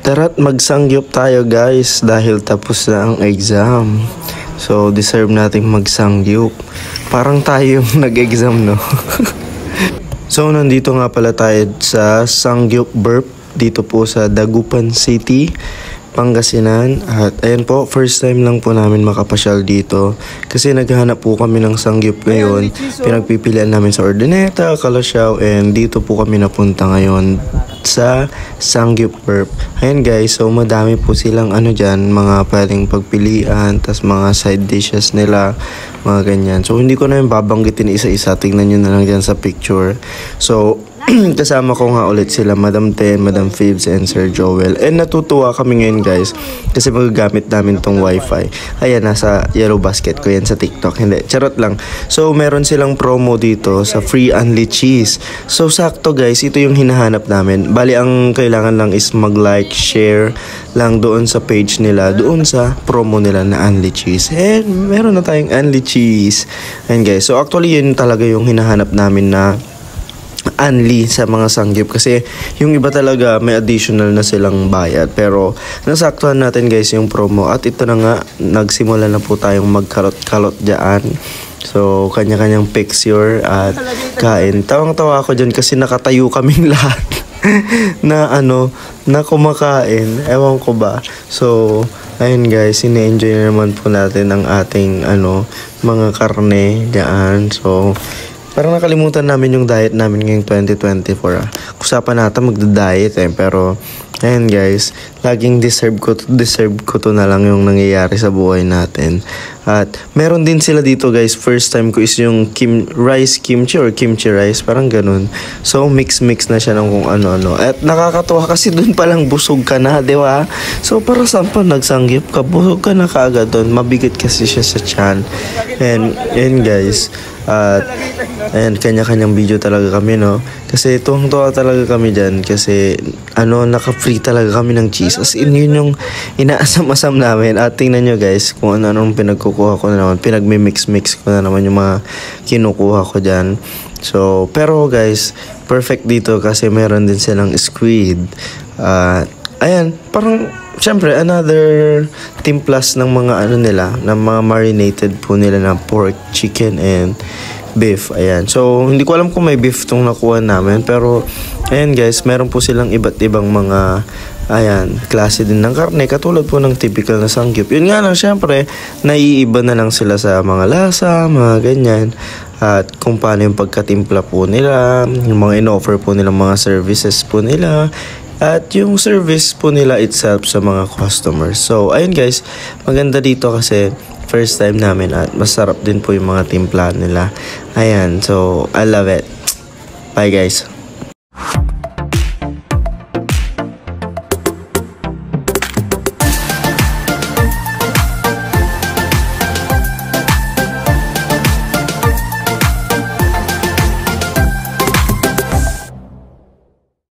Tara't magsangyup tayo guys dahil tapos na ang exam. So deserve nating magsangyup. Parang tayo yung nag-exam, no? So nandito nga pala tayo sa Sangyup Burp dito po sa Dagupan City, Pangasinan. At ayan po, first time lang po namin makapasyal dito kasi naghahanap po kami ng sangyup ngayon. Pinagpipilian namin sa Ordineta, Calasiao, and dito po kami napunta ngayon sa Sangyup Burp. Ayan guys, so madami po silang dyan, mga pwedeng pagpilian, tas mga side dishes nila, mga ganyan. So hindi ko na yung babanggitin isa-isa, tingnan nyo na lang dyan sa picture. So kasama ko nga ulit sila Madam Ten, Madam Phoebs, and Sir Joel. And natutuwa kami ngayon guys kasi magagamit namin tong wifi. Ayan, nasa yellow basket ko yan sa TikTok. Hindi, charot lang. So meron silang promo dito sa free unli cheese. So sakto guys, ito yung hinahanap namin. Bali ang kailangan lang is mag-like, share lang doon sa page nila, doon sa promo nila na unli cheese. And meron na tayong unli cheese. And guys, so actually yun talaga yung hinahanap namin na unli sa mga sangyup kasi yung iba talaga may additional na silang bayad, pero nasaktuhan natin guys yung promo at ito na nga, nagsimula na po tayong magkalot-kalot dyan. So kanya-kanyang picture at kain. Tawang-tawa ako dyan kasi nakatayo kaming lahat na na kumakain, ewan ko ba. So ayun guys, ine-enjoy na naman po natin ang ating mga karne dyan. So parang nakalimutan namin yung diet namin ngayong 2024. Usapan natin magda-diet pero ayun guys, laging deserve ko to na lang yung nangyayari sa buhay natin. At meron din sila dito guys, first time ko is yung rice kimchi or kimchi rice, parang ganun. So mix na siya ng kung ano-ano. At nakakatuwa kasi dun palang busog ka na, di ba? So para saan pa nagsanggip ka, busog ka na kaagad dun, mabigat kasi siya sa tiyan. And guys, at ayan, kanya-kanyang video talaga kami, no? Kasi tuwang-tuwa talaga kami dyan kasi naka-free talaga kami ng cheese. As in, yun yung inaasam-asam namin. At tingnan nyo guys kung ano-anong pinagkukuha ko na naman. Pinagmi-mix ko na naman yung mga kinukuha ko dyan. So, pero guys, perfect dito kasi meron din silang squid. Ayan, parang syempre another team plus ng mga nila, ng mga marinated po nila na pork, chicken, and beef. Ayan. So, hindi ko alam kung may beef tong nakuha namin. Pero, ayan guys, meron po silang iba't ibang mga klase din ng karne. Katulad po ng typical na sangyup. Yun nga lang, syempre, naiiba na lang sila sa mga lasa, mga ganyan. At kung paano yung pagkatimpla po nila, yung mga in-offer po nila, mga services po nila, at yung service po nila itself sa mga customers. So, ayun guys, maganda dito kasi first time namin at masarap din po yung mga timpla nila. Ayan, so I love it. Bye guys.